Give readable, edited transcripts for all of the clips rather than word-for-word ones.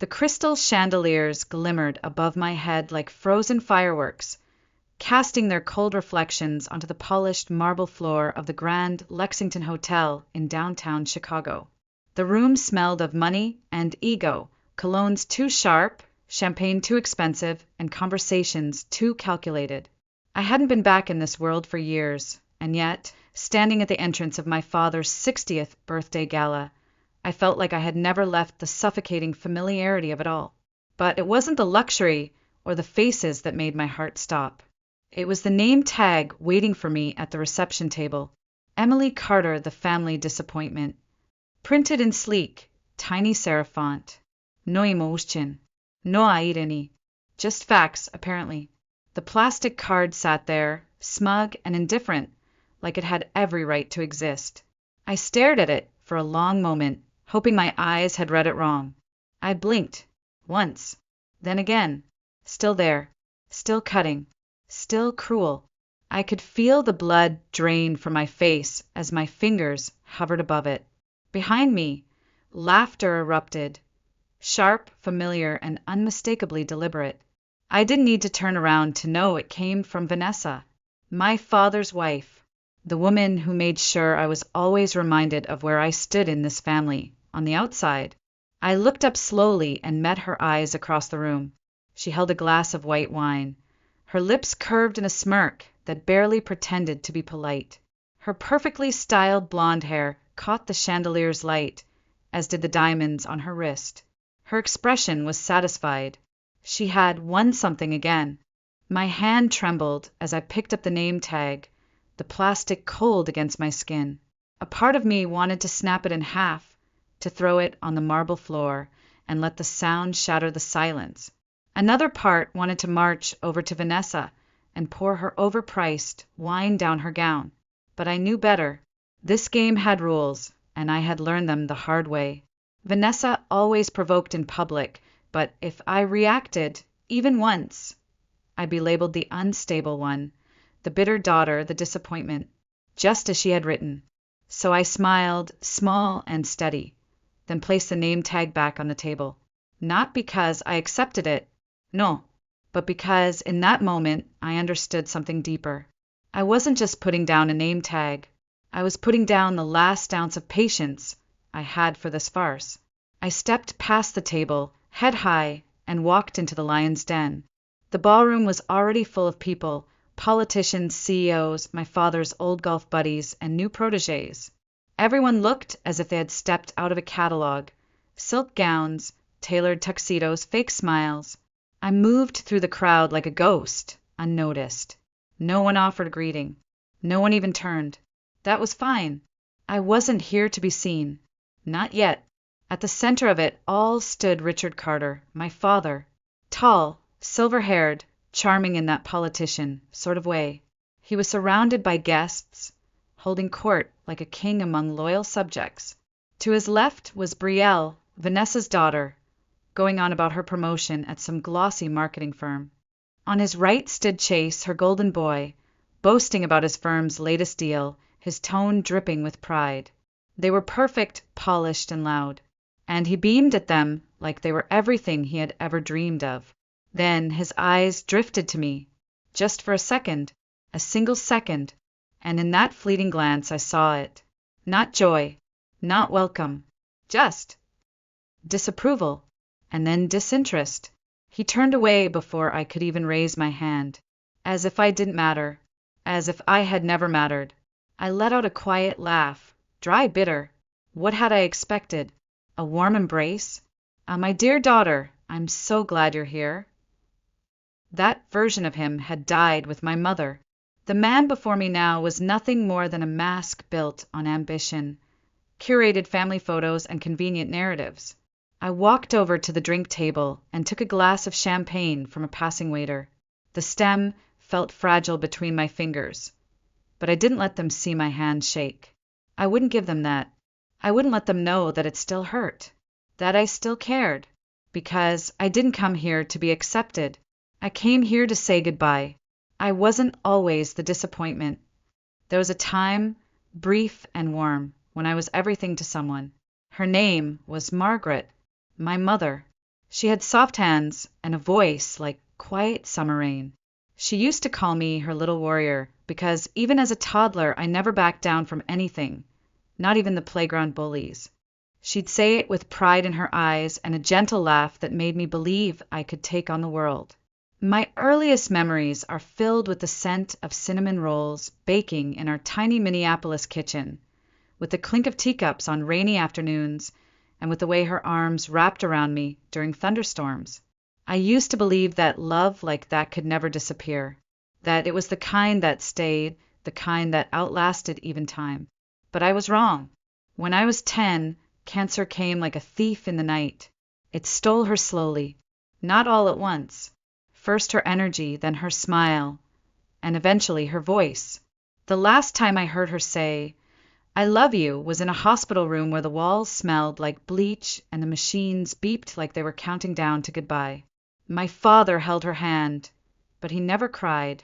The crystal chandeliers glimmered above my head like frozen fireworks, casting their cold reflections onto the polished marble floor of the Grand Lexington Hotel in downtown Chicago. The room smelled of money and ego, colognes too sharp, champagne too expensive, and conversations too calculated. I hadn't been back in this world for years, and yet, standing at the entrance of my father's 60th birthday gala, I felt like I had never left the suffocating familiarity of it all. But it wasn't the luxury or the faces that made my heart stop. It was the name tag waiting for me at the reception table. Emily Carter, the family disappointment. Printed in sleek, tiny serif font. No emotion. No irony. Just facts, apparently. The plastic card sat there, smug and indifferent, like it had every right to exist. I stared at it for a long moment, hoping my eyes had read it wrong. I blinked. Once. Then again. Still there. Still cutting. Still cruel. I could feel the blood drain from my face as my fingers hovered above it. Behind me, laughter erupted. Sharp, familiar, and unmistakably deliberate. I didn't need to turn around to know it came from Vanessa, my father's wife, the woman who made sure I was always reminded of where I stood in this family, on the outside. I looked up slowly and met her eyes across the room. She held a glass of white wine, her lips curved in a smirk that barely pretended to be polite. Her perfectly styled blonde hair caught the chandelier's light, as did the diamonds on her wrist. Her expression was satisfied. She had won something again. My hand trembled as I picked up the name tag, the plastic cold against my skin. A part of me wanted to snap it in half, to throw it on the marble floor and let the sound shatter the silence. Another part wanted to march over to Vanessa and pour her overpriced wine down her gown. But I knew better. This game had rules, and I had learned them the hard way. Vanessa always provoked in public, but if I reacted, even once, I'd be labeled the unstable one, the bitter daughter, the disappointment, just as she had written. So I smiled, small and steady, then placed the name tag back on the table. Not because I accepted it, no, but because in that moment I understood something deeper. I wasn't just putting down a name tag. I was putting down the last ounce of patience I had for this farce. I stepped past the table, head high, and walked into the lion's den. The ballroom was already full of people, politicians, CEOs, my father's old golf buddies, and new protégés. Everyone looked as if they had stepped out of a catalog. Silk gowns, tailored tuxedos, fake smiles. I moved through the crowd like a ghost, unnoticed. No one offered a greeting. No one even turned. That was fine. I wasn't here to be seen. Not yet. At the center of it all stood Richard Carter, my father. Tall, silver-haired, charming in that politician sort of way. He was surrounded by guests, holding court like a king among loyal subjects. To his left was Brielle, Vanessa's daughter, going on about her promotion at some glossy marketing firm. On his right stood Chase, her golden boy, boasting about his firm's latest deal, his tone dripping with pride. They were perfect, polished, and loud, and he beamed at them like they were everything he had ever dreamed of. Then his eyes drifted to me, just for a single second, and in that fleeting glance I saw it. Not joy, not welcome, just disapproval, and then disinterest. He turned away before I could even raise my hand, as if I didn't matter, as if I had never mattered. I let out a quiet laugh, dry, bitter. What had I expected? A warm embrace? My dear daughter, I'm so glad you're here. That version of him had died with my mother. The man before me now was nothing more than a mask built on ambition, curated family photos, and convenient narratives. I walked over to the drink table and took a glass of champagne from a passing waiter. The stem felt fragile between my fingers, but I didn't let them see my hand shake. I wouldn't give them that. I wouldn't let them know that it still hurt, that I still cared, because I didn't come here to be accepted. I came here to say goodbye. I wasn't always the disappointment. There was a time, brief and warm, when I was everything to someone. Her name was Margaret, my mother, She had soft hands and a voice like quiet summer rain. She used to call me her little warrior because even as a toddler I never backed down from anything, not even the playground bullies. She'd say it with pride in her eyes and a gentle laugh that made me believe I could take on the world. My earliest memories are filled with the scent of cinnamon rolls baking in our tiny Minneapolis kitchen, with the clink of teacups on rainy afternoons, and with the way her arms wrapped around me during thunderstorms. I used to believe that love like that could never disappear, that it was the kind that stayed, the kind that outlasted even time. But I was wrong. When I was 10, cancer came like a thief in the night. It stole her slowly, not all at once. First her energy, then her smile, and eventually her voice. The last time I heard her say, "I love you," was in a hospital room where the walls smelled like bleach and the machines beeped like they were counting down to goodbye. My father held her hand, but he never cried,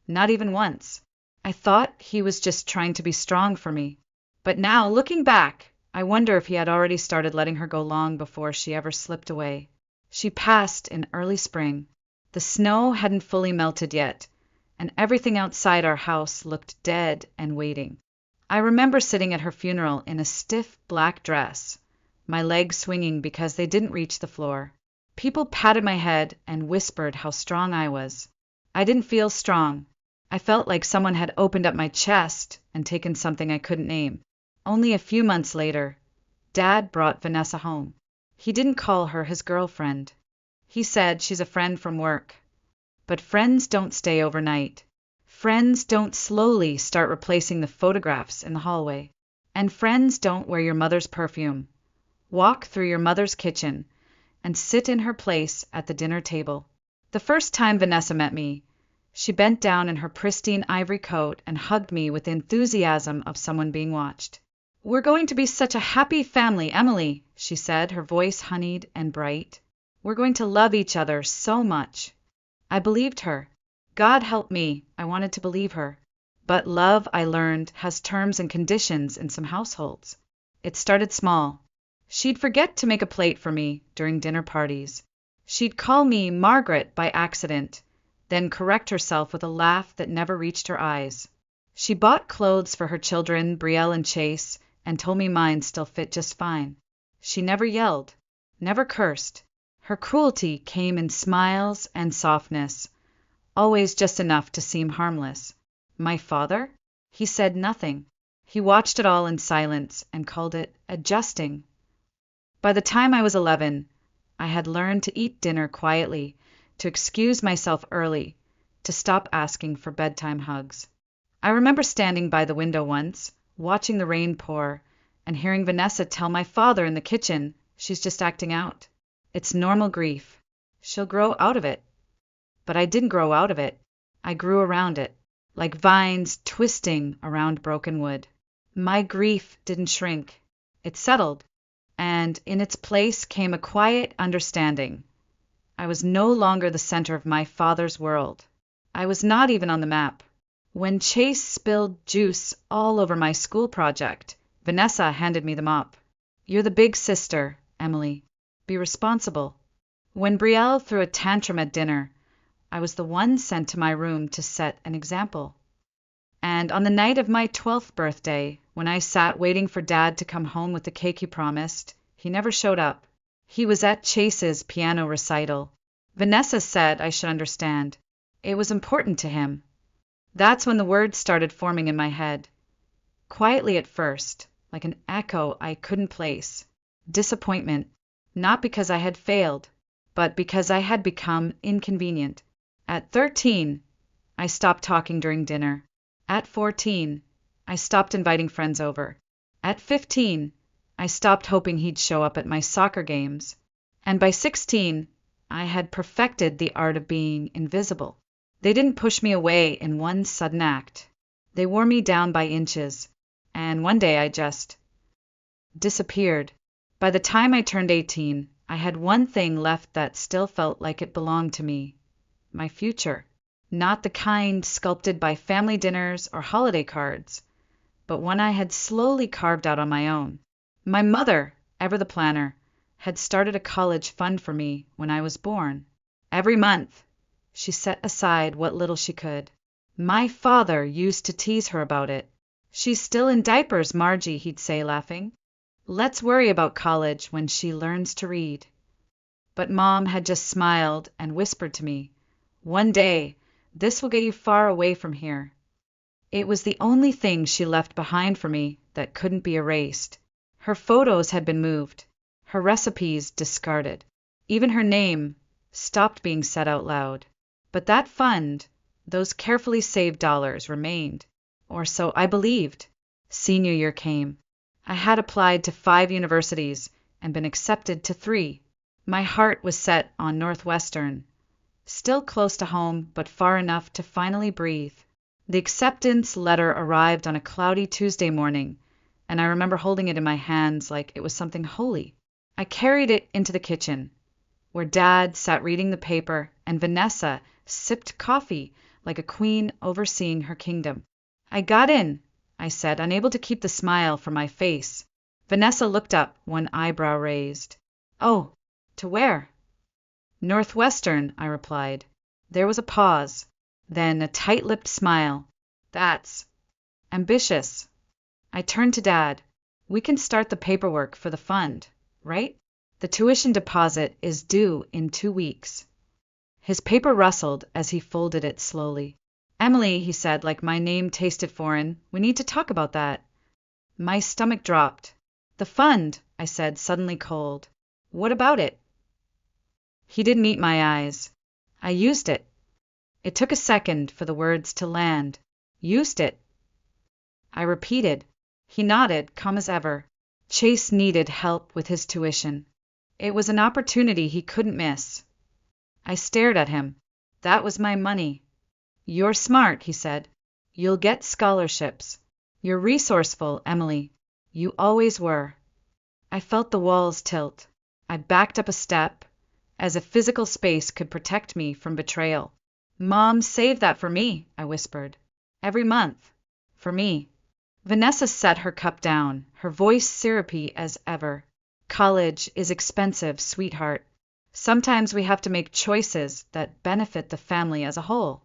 not even once. I thought he was just trying to be strong for me. But now, looking back, I wonder if he had already started letting her go long before she ever slipped away. She passed in early spring. The snow hadn't fully melted yet, and everything outside our house looked dead and waiting. I remember sitting at her funeral in a stiff black dress, my legs swinging because they didn't reach the floor. People patted my head and whispered how strong I was. I didn't feel strong. I felt like someone had opened up my chest and taken something I couldn't name. Only a few months later, Dad brought Vanessa home. He didn't call her his girlfriend. He said she's a friend from work. But friends don't stay overnight. Friends don't slowly start replacing the photographs in the hallway. And friends don't wear your mother's perfume, walk through your mother's kitchen, and sit in her place at the dinner table. The first time Vanessa met me, she bent down in her pristine ivory coat and hugged me with the enthusiasm of someone being watched. "We're going to be such a happy family, Emily," she said, her voice honeyed and bright. "We're going to love each other so much." I believed her. God help me, I wanted to believe her. But love, I learned, has terms and conditions in some households. It started small. She'd forget to make a plate for me during dinner parties. She'd call me Margaret by accident, then correct herself with a laugh that never reached her eyes. She bought clothes for her children, Brielle and Chase, and told me mine still fit just fine. She never yelled, never cursed. Her cruelty came in smiles and softness, always just enough to seem harmless. My father? He said nothing. He watched it all in silence and called it adjusting. By the time I was 11, I had learned to eat dinner quietly, to excuse myself early, to stop asking for bedtime hugs. I remember standing by the window once, watching the rain pour, and hearing Vanessa tell my father in the kitchen, "She's just acting out. It's normal grief. She'll grow out of it." But I didn't grow out of it. I grew around it, like vines twisting around broken wood. My grief didn't shrink. It settled, and in its place came a quiet understanding. I was no longer the center of my father's world. I was not even on the map. When Chase spilled juice all over my school project, Vanessa handed me the mop. "You're the big sister, Emily. Be responsible." When Brielle threw a tantrum at dinner, I was the one sent to my room to set an example. And on the night of my 12th birthday, when I sat waiting for Dad to come home with the cake he promised, he never showed up. He was at Chase's piano recital. Vanessa said I should understand. It was important to him. That's when the words started forming in my head. Quietly at first, like an echo I couldn't place. Disappointment, not because I had failed, but because I had become inconvenient. At 13, I stopped talking during dinner. At 14, I stopped inviting friends over. At 15, I stopped hoping he'd show up at my soccer games. And by 16, I had perfected the art of being invisible. They didn't push me away in one sudden act. They wore me down by inches, and one day I just disappeared. By the time I turned 18, I had one thing left that still felt like it belonged to me. My future. Not the kind sculpted by family dinners or holiday cards, but one I had slowly carved out on my own. My mother, ever the planner, had started a college fund for me when I was born. Every month, she set aside what little she could. My father used to tease her about it. "She's still in diapers, Margie," he'd say, laughing. "Let's worry about college when she learns to read." But Mom had just smiled and whispered to me, "One day, this will get you far away from here." It was the only thing she left behind for me that couldn't be erased. Her photos had been moved, her recipes discarded. Even her name stopped being said out loud. But that fund, those carefully saved dollars, remained. Or so I believed. Senior year came. I had applied to 5 universities and been accepted to 3. My heart was set on Northwestern, still close to home, but far enough to finally breathe. The acceptance letter arrived on a cloudy Tuesday morning, and I remember holding it in my hands like it was something holy. I carried it into the kitchen, where Dad sat reading the paper and Vanessa sipped coffee like a queen overseeing her kingdom. "I got in," I said, unable to keep the smile from my face. Vanessa looked up, one eyebrow raised. "Oh, to where?" "Northwestern," I replied. There was a pause, then a tight-lipped smile. "That's ambitious." I turned to Dad. "We can start the paperwork for the fund, right? The tuition deposit is due in 2 weeks." His paper rustled as he folded it slowly. "Emily," he said, like my name tasted foreign, "we need to talk about that." My stomach dropped. "The fund," I said, suddenly cold. "What about it?" He didn't meet my eyes. "I used it." It took a second for the words to land. "Used it?" I repeated. He nodded, calm as ever. Chase needed help with his tuition. It was an opportunity he couldn't miss. I stared at him. "That was my money." "You're smart," he said. "You'll get scholarships. You're resourceful, Emily. You always were." I felt the walls tilt. I backed up a step, as if physical space could protect me from betrayal. "Mom saved that for me," I whispered. "Every month. For me." Vanessa set her cup down, her voice syrupy as ever. "College is expensive, sweetheart. Sometimes we have to make choices that benefit the family as a whole."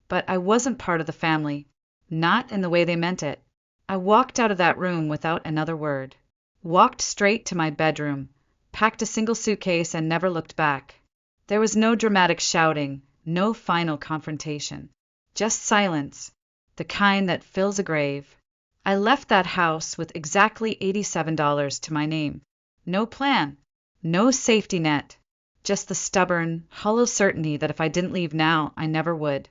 But I wasn't part of the family, not in the way they meant it. I walked out of that room without another word, walked straight to my bedroom, packed a single suitcase, and never looked back. There was no dramatic shouting, no final confrontation, just silence, the kind that fills a grave. I left that house with exactly $87 to my name. No plan, no safety net, just the stubborn, hollow certainty that if I didn't leave now, I never would.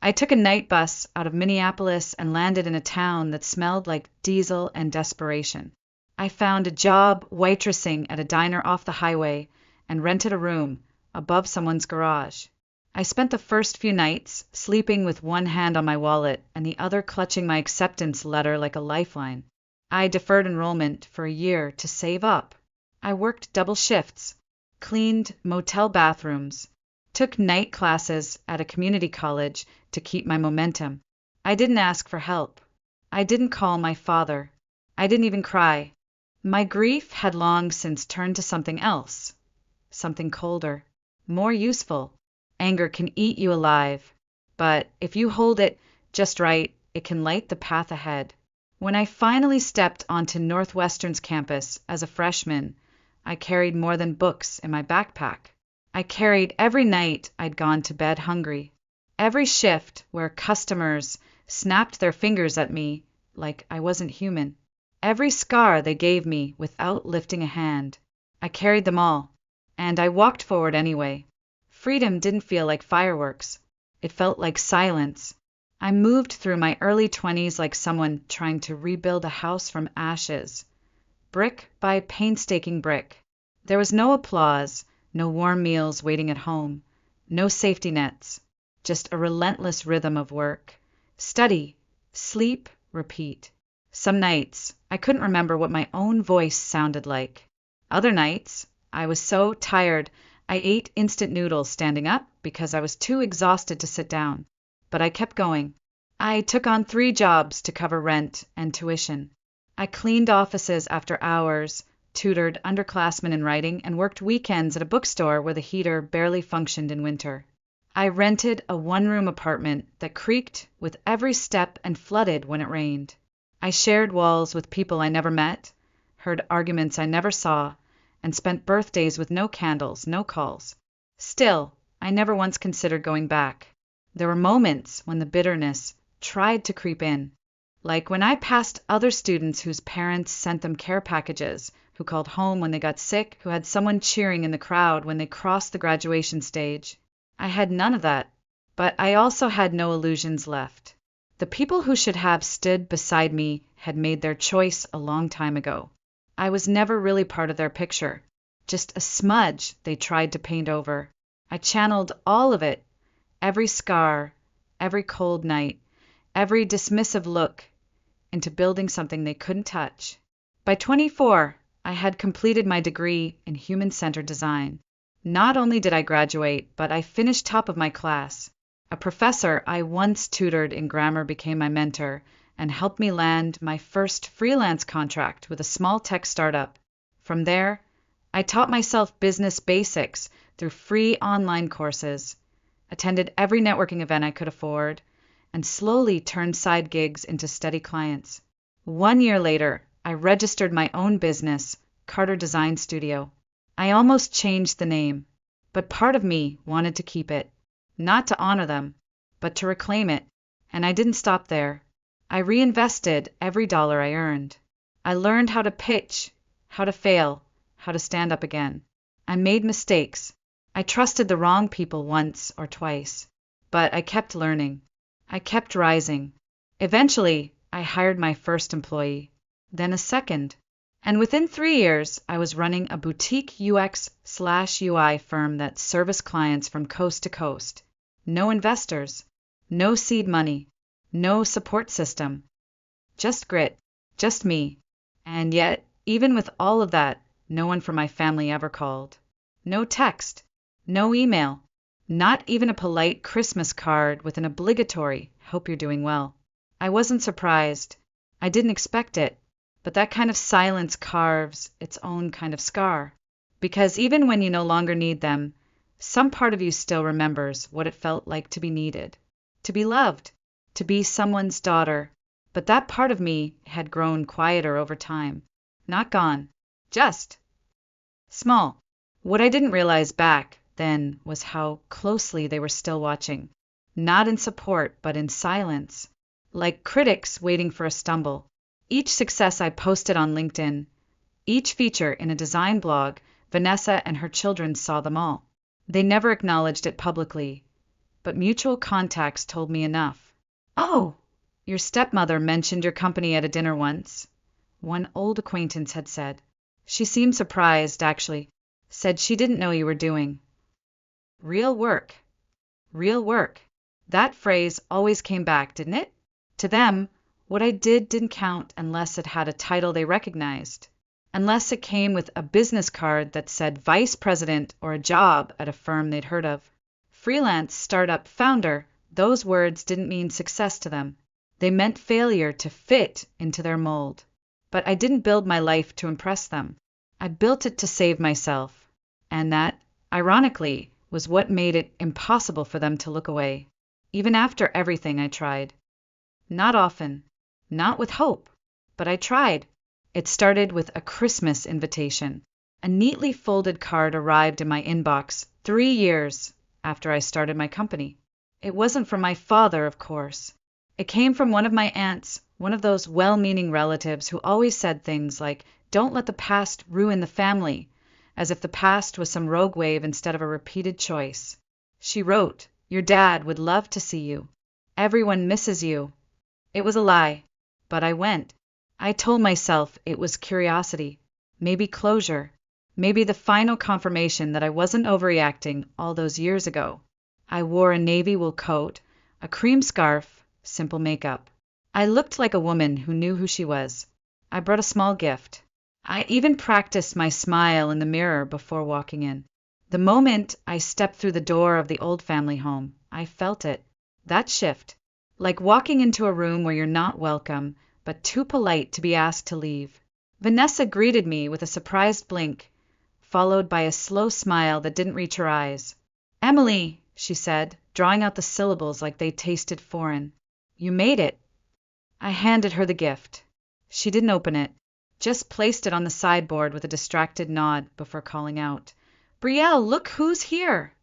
I took a night bus out of Minneapolis and landed in a town that smelled like diesel and desperation. I found a job waitressing at a diner off the highway and rented a room above someone's garage. I spent the first few nights sleeping with one hand on my wallet and the other clutching my acceptance letter like a lifeline. I deferred enrollment for a year to save up. I worked double shifts, cleaned motel bathrooms, took night classes at a community college to keep my momentum. I didn't ask for help. I didn't call my father. I didn't even cry. My grief had long since turned to something else, something colder, more useful. Anger can eat you alive, but if you hold it just right, it can light the path ahead. When I finally stepped onto Northwestern's campus as a freshman, I carried more than books in my backpack. I carried every night I'd gone to bed hungry, every shift where customers snapped their fingers at me like I wasn't human, every scar they gave me without lifting a hand. I carried them all, and I walked forward anyway. Freedom didn't feel like fireworks. It felt like silence. I moved through my early 20s like someone trying to rebuild a house from ashes, brick by painstaking brick. There was no applause, no warm meals waiting at home, no safety nets, just a relentless rhythm of work. Study, sleep, repeat. Some nights, I couldn't remember what my own voice sounded like. Other nights, I was so tired I ate instant noodles standing up because I was too exhausted to sit down. But I kept going. I took on 3 jobs to cover rent and tuition. I cleaned offices after hours, tutored underclassmen in writing, and worked weekends at a bookstore where the heater barely functioned in winter. I rented a one-room apartment that creaked with every step and flooded when it rained. I shared walls with people I never met, heard arguments I never saw, and spent birthdays with no candles, no calls. Still, I never once considered going back. There were moments when the bitterness tried to creep in, like when I passed other students whose parents sent them care packages, who called home when they got sick, who had someone cheering in the crowd when they crossed the graduation stage. I had none of that, but I also had no illusions left. The people who should have stood beside me had made their choice a long time ago. I was never really part of their picture, just a smudge they tried to paint over. I channeled all of it, every scar, every cold night, every dismissive look, into building something they couldn't touch. By 24, I had completed my degree in human-centered design. Not only did I graduate, but I finished top of my class. A professor I once tutored in grammar became my mentor and helped me land my first freelance contract with a small tech startup. From there, I taught myself business basics through free online courses, attended every networking event I could afford, and slowly turned side gigs into steady clients. 1 year later, I registered my own business, Carter Design Studio. I almost changed the name, but part of me wanted to keep it. Not to honor them, but to reclaim it. And I didn't stop there. I reinvested every dollar I earned. I learned how to pitch, how to fail, how to stand up again. I made mistakes. I trusted the wrong people once or twice, but I kept learning. I kept rising. Eventually, I hired my first employee, then a second. And within 3 years, I was running a boutique UX/UI firm that serviced clients from coast to coast. No investors, no seed money, no support system. Just grit, just me. And yet, even with all of that, no one from my family ever called. No text, no email, not even a polite Christmas card with an obligatory, "Hope you're doing well." I wasn't surprised. I didn't expect it. But that kind of silence carves its own kind of scar. Because even when you no longer need them, some part of you still remembers what it felt like to be needed, to be loved, to be someone's daughter. But that part of me had grown quieter over time. Not gone, just small. What I didn't realize back then was how closely they were still watching. Not in support, but in silence. Like critics waiting for a stumble. Each success I posted on LinkedIn, each feature in a design blog, Vanessa and her children saw them all. They never acknowledged it publicly, but mutual contacts told me enough. "Oh, your stepmother mentioned your company at a dinner once," one old acquaintance had said. "She seemed surprised, actually. Said she didn't know you were doing real work." Real work. That phrase always came back, didn't it? To them, what I did didn't count unless it had a title they recognized, unless it came with a business card that said vice president or a job at a firm they'd heard of. Freelance, startup, founder, those words didn't mean success to them. They meant failure to fit into their mold. But I didn't build my life to impress them. I built it to save myself. And that, ironically, was what made it impossible for them to look away, even after everything I tried. Not often. Not with hope, but I tried. It started with a Christmas invitation. A neatly folded card arrived in my inbox 3 years after I started my company. It wasn't from my father, of course. It came from one of my aunts, one of those well-meaning relatives who always said things like, "Don't let the past ruin the family," as if the past was some rogue wave instead of a repeated choice. She wrote, "Your dad would love to see you. Everyone misses you." It was a lie. But I went. I told myself it was curiosity, maybe closure, maybe the final confirmation that I wasn't overreacting all those years ago. I wore a navy wool coat, a cream scarf, simple makeup. I looked like a woman who knew who she was. I brought a small gift. I even practiced my smile in the mirror before walking in. The moment I stepped through the door of the old family home, I felt it. That shift. Like walking into a room where you're not welcome, but too polite to be asked to leave. Vanessa greeted me with a surprised blink, followed by a slow smile that didn't reach her eyes. "Emily," she said, drawing out the syllables like they tasted foreign. "You made it." I handed her the gift. She didn't open it, just placed it on the sideboard with a distracted nod before calling out, "Brielle, look who's here!"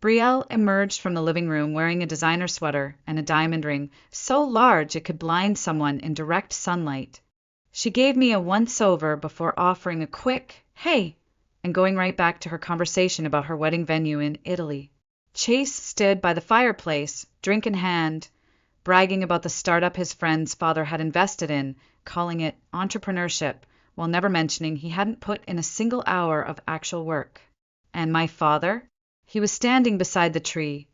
Brielle emerged from the living room wearing a designer sweater and a diamond ring so large it could blind someone in direct sunlight. She gave me a once-over before offering a quick, "Hey," and going right back to her conversation about her wedding venue in Italy. Chase stood by the fireplace, drink in hand, bragging about the startup his friend's father had invested in, calling it entrepreneurship, while never mentioning he hadn't put in a single hour of actual work. And my father? He was standing beside the tree,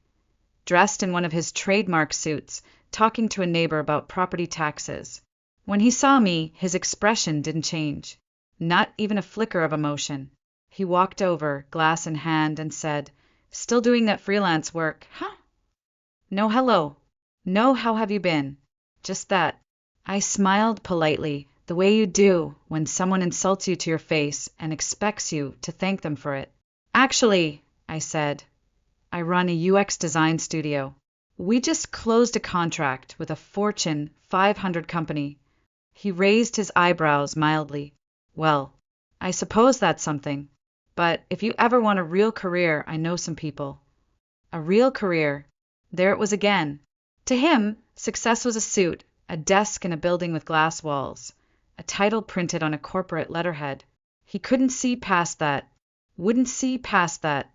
dressed in one of his trademark suits, talking to a neighbor about property taxes. When he saw me, his expression didn't change, not even a flicker of emotion. He walked over, glass in hand, and said, "Still doing that freelance work, huh? No hello. No how have you been. Just that." I smiled politely, the way you do when someone insults you to your face and expects you to thank them for it. "Actually," I said, "I run a UX design studio. We just closed a contract with a Fortune 500 company." He raised his eyebrows mildly. "Well, I suppose that's something. But if you ever want a real career, I know some people." A real career. There it was again. To him, success was a suit, a desk in a building with glass walls, a title printed on a corporate letterhead. He couldn't see past that. Wouldn't see past that.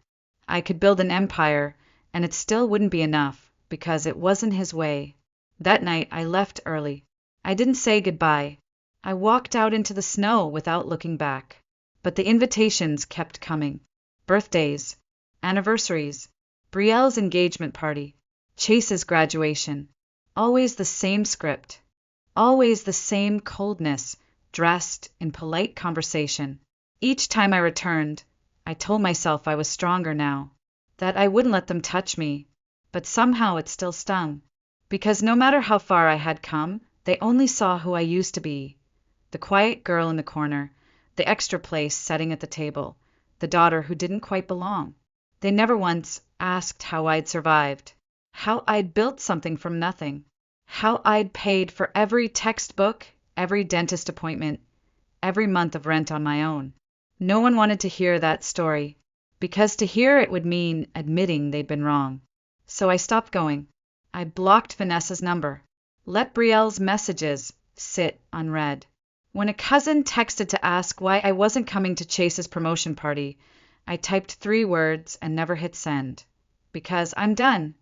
I could build an empire, and it still wouldn't be enough, because it wasn't his way. That night I left early. I didn't say goodbye. I walked out into the snow without looking back. But the invitations kept coming. Birthdays, anniversaries, Brielle's engagement party, Chase's graduation. Always the same script. Always the same coldness, dressed in polite conversation. Each time I returned, I told myself I was stronger now, that I wouldn't let them touch me. But somehow it still stung. Because no matter how far I had come, they only saw who I used to be. The quiet girl in the corner, the extra place setting at the table, the daughter who didn't quite belong. They never once asked how I'd survived, how I'd built something from nothing, how I'd paid for every textbook, every dentist appointment, every month of rent on my own. No one wanted to hear that story, because to hear it would mean admitting they'd been wrong. So I stopped going. I blocked Vanessa's number, let Brielle's messages sit unread. When a cousin texted to ask why I wasn't coming to Chase's promotion party, I typed 3 words and never hit send. Because I'm done.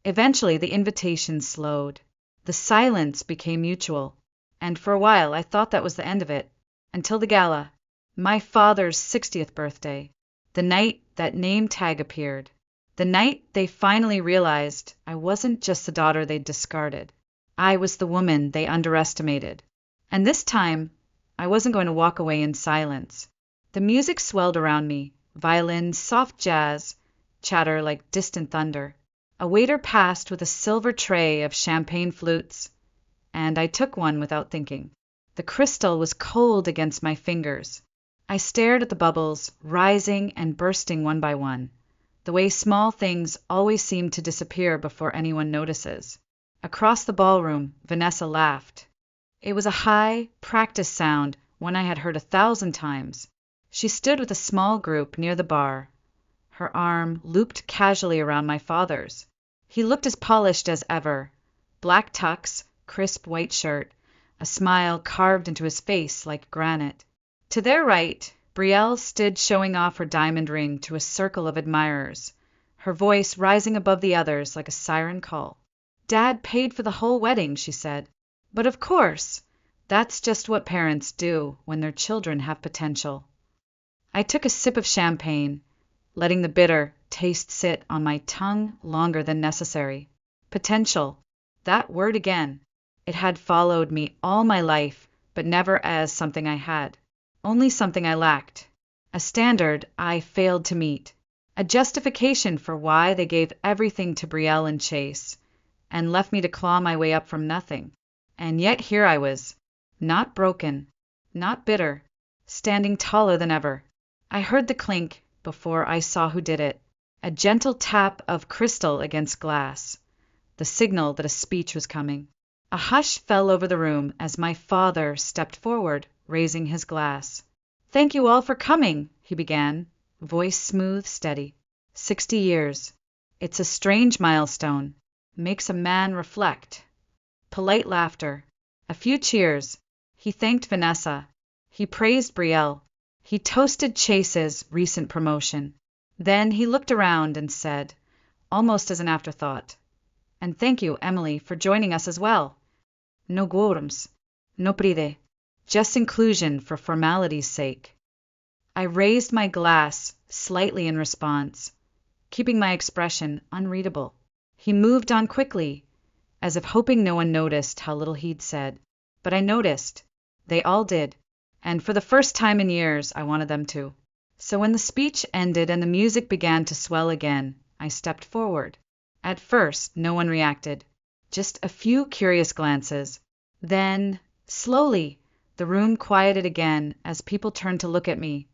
Eventually, the invitation slowed. The silence became mutual. And for a while, I thought that was the end of it. Until the gala. My father's 60th birthday. The night that name tag appeared. The night they finally realized I wasn't just the daughter they'd discarded. I was the woman they underestimated. And this time, I wasn't going to walk away in silence. The music swelled around me, violins, soft jazz, chatter like distant thunder. A waiter passed with a silver tray of champagne flutes, and I took one without thinking. The crystal was cold against my fingers. I stared at the bubbles, rising and bursting one by one, the way small things always seem to disappear before anyone notices. Across the ballroom, Vanessa laughed. It was a high, practiced sound, one I had heard 1,000 times. She stood with a small group near the bar, her arm looped casually around my father's. He looked as polished as ever. Black tux, crisp white shirt, a smile carved into his face like granite. To their right, Brielle stood showing off her diamond ring to a circle of admirers, her voice rising above the others like a siren call. "Dad paid for the whole wedding," she said. "But of course, that's just what parents do when their children have potential." I took a sip of champagne, letting the bitter taste sit on my tongue longer than necessary. Potential. That word again. It had followed me all my life, but never as something I had. Only something I lacked. A standard I failed to meet. A justification for why they gave everything to Brielle and Chase, and left me to claw my way up from nothing. And yet here I was, not broken, not bitter, standing taller than ever. I heard the clink before I saw who did it, a gentle tap of crystal against glass, the signal that a speech was coming. A hush fell over the room as my father stepped forward, raising his glass. "Thank you all for coming," he began, voice smooth, steady. 60 years. It's a strange milestone. Makes a man reflect. Polite laughter. A few cheers. He thanked Vanessa. He praised Brielle. He toasted Chase's recent promotion. Then he looked around and said, almost as an afterthought, "And thank you, Emily, for joining us as well. No quorums. No pride. Just inclusion for formality's sake." I raised my glass slightly in response, keeping my expression unreadable. He moved on quickly, as if hoping no one noticed how little he'd said. But I noticed. They all did. And for the first time in years, I wanted them to. So when the speech ended and the music began to swell again, I stepped forward. At first, no one reacted. Just a few curious glances. Then, slowly, the room quieted again as people turned to look at me,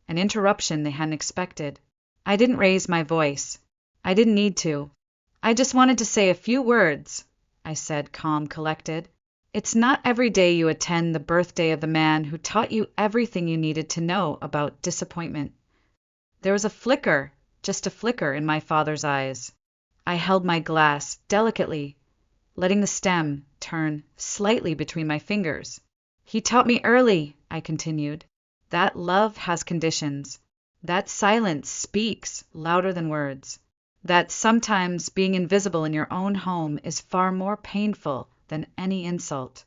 an interruption they hadn't expected. I didn't raise my voice. I didn't need to. "I just wanted to say a few words," I said, calm, collected. "It's not every day you attend the birthday of the man who taught you everything you needed to know about disappointment." There was a flicker, just a flicker, in my father's eyes. I held my glass delicately, letting the stem turn slightly between my fingers. "He taught me early," I continued, "that love has conditions, that silence speaks louder than words, that sometimes being invisible in your own home is far more painful than any insult."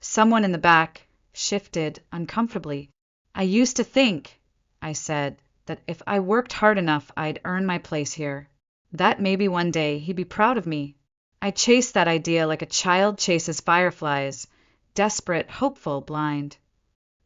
Someone in the back shifted uncomfortably. "I used to think," I said, "that if I worked hard enough I'd earn my place here, that maybe one day he'd be proud of me." I chased that idea like a child chases fireflies, desperate, hopeful, blind.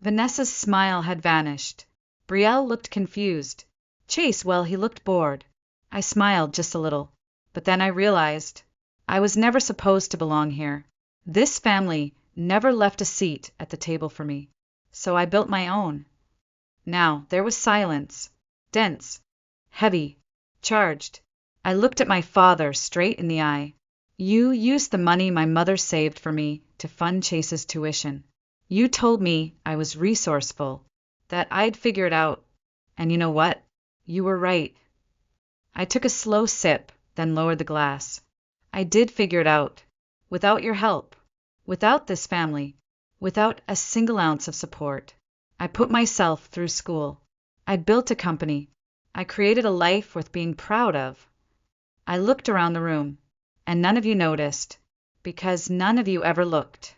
Vanessa's smile had vanished. Brielle looked confused. Chase, well, he looked bored. I smiled just a little. But then I realized I was never supposed to belong here. This family never left a seat at the table for me. So I built my own. Now there was silence. Dense. Heavy. Charged. I looked at my father straight in the eye. "You used the money my mother saved for me to fund Chase's tuition. You told me I was resourceful, that I'd figure it out. And you know what? You were right." I took a slow sip, then lowered the glass. "I did figure it out. Without your help. Without this family. Without a single ounce of support. I put myself through school. I built a company. I created a life worth being proud of." I looked around the room, and none of you noticed, because none of you ever looked.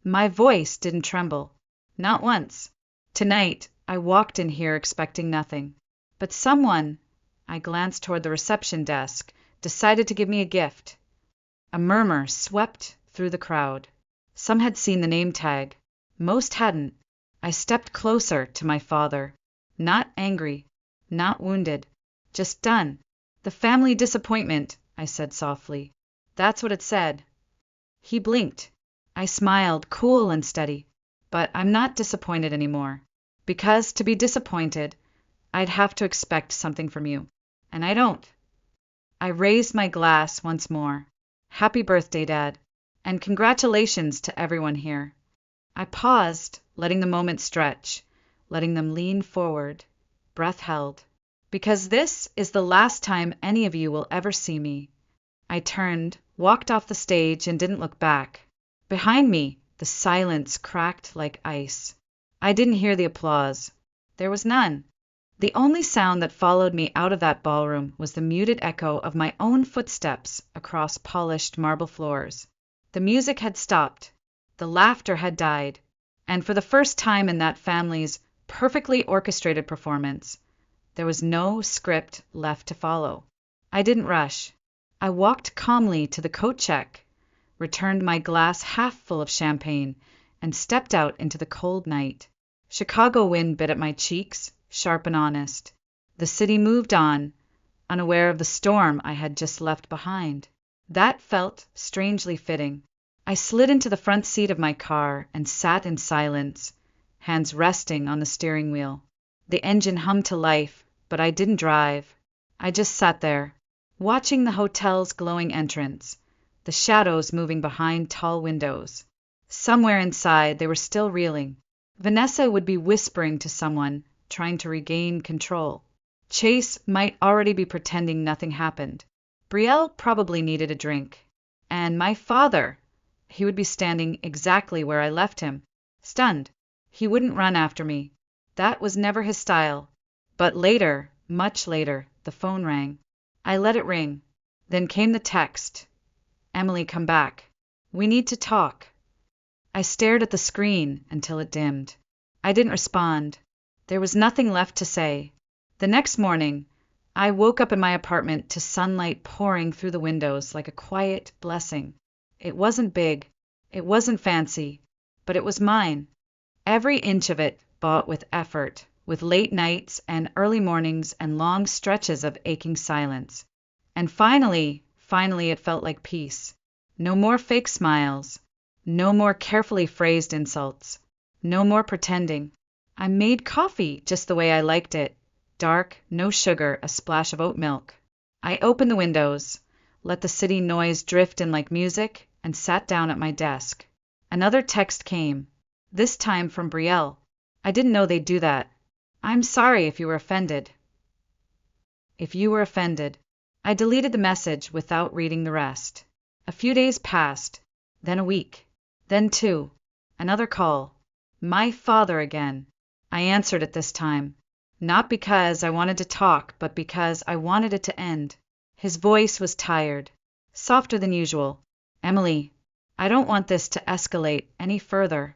My voice didn't tremble. Not once. Tonight, I walked in here expecting nothing. But someone, I glanced toward the reception desk, decided to give me a gift. A murmur swept through the crowd. Some had seen the name tag. Most hadn't. I stepped closer to my father. Not angry. Not wounded. Just done. "The family disappointment," I said softly. "That's what it said." He blinked. I smiled, cool and steady. "But I'm not disappointed anymore. Because to be disappointed, I'd have to expect something from you. And I don't." I raised my glass once more. "Happy birthday, Dad. And congratulations to everyone here." I paused, letting the moment stretch, letting them lean forward, breath held. "Because this is the last time any of you will ever see me." I turned, walked off the stage, and didn't look back. Behind me, the silence cracked like ice. I didn't hear the applause. There was none. The only sound that followed me out of that ballroom was the muted echo of my own footsteps across polished marble floors. The music had stopped. The laughter had died. And for the first time in that family's perfectly orchestrated performance, there was no script left to follow. I didn't rush. I walked calmly to the coat check, returned my glass half full of champagne, and stepped out into the cold night. Chicago wind bit at my cheeks, sharp and honest. The city moved on, unaware of the storm I had just left behind. That felt strangely fitting. I slid into the front seat of my car and sat in silence, hands resting on the steering wheel. The engine hummed to life, but I didn't drive. I just sat there, watching the hotel's glowing entrance, the shadows moving behind tall windows. Somewhere inside, they were still reeling. Vanessa would be whispering to someone, trying to regain control. Chase might already be pretending nothing happened. Brielle probably needed a drink. And my father, he would be standing exactly where I left him, stunned. He wouldn't run after me. That was never his style. But later, much later, the phone rang. I let it ring. Then came the text. Emily, come back. We need to talk. I stared at the screen until it dimmed. I didn't respond. There was nothing left to say. The next morning, I woke up in my apartment to sunlight pouring through the windows like a quiet blessing. It wasn't big. It wasn't fancy. But it was mine. Every inch of it bought with effort, with late nights and early mornings and long stretches of aching silence. And finally, it felt like peace. No more fake smiles. No more carefully phrased insults. No more pretending. I made coffee just the way I liked it. Dark, no sugar, a splash of oat milk. I opened the windows, let the city noise drift in like music, and sat down at my desk. Another text came, this time from Brielle. I didn't know they'd do that. I'm sorry if you were offended. I deleted the message without reading the rest. A few days passed, then a week, then 2. Another call. My father again. I answered it this time. Not because I wanted to talk, but because I wanted it to end. His voice was tired, softer than usual. Emily, I don't want this to escalate any further.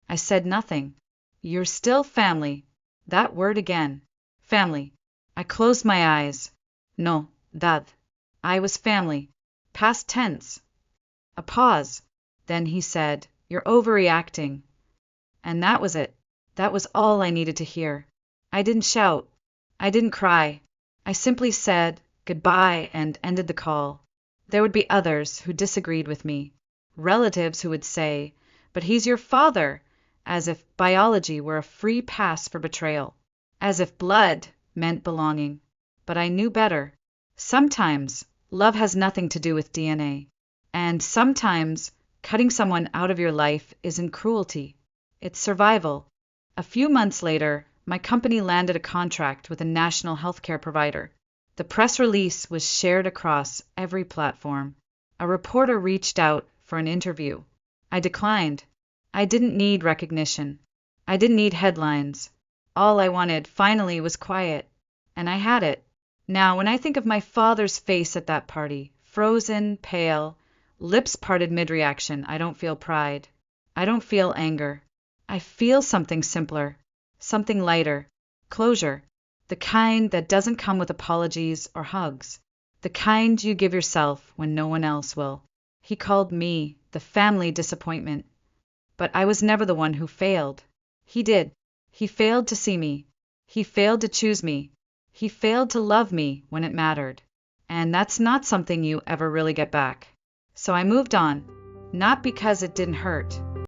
I said nothing. You're still family. That word again. Family. I closed my eyes. No, dad. I was family. Past tense. A pause. Then he said, You're overreacting. And that was it. That was all I needed to hear. I didn't shout. I didn't cry. I simply said goodbye and ended the call. There would be others who disagreed with me. Relatives who would say, But he's your father, as if biology were a free pass for betrayal. As if blood meant belonging. But I knew better. Sometimes love has nothing to do with DNA. And sometimes cutting someone out of your life isn't cruelty. It's survival. A few months later, my company landed a contract with a national healthcare provider. The press release was shared across every platform. A reporter reached out for an interview. I declined. I didn't need recognition. I didn't need headlines. All I wanted finally was quiet. And I had it. Now, when I think of my father's face at that party, frozen, pale, lips parted mid-reaction, I don't feel pride. I don't feel anger. I feel something simpler. Something lighter. Closure. The kind that doesn't come with apologies or hugs. The kind you give yourself when no one else will. He called me the family disappointment. But I was never the one who failed. He did. He failed to see me. He failed to choose me. He failed to love me when it mattered. And that's not something you ever really get back. So I moved on. Not because it didn't hurt,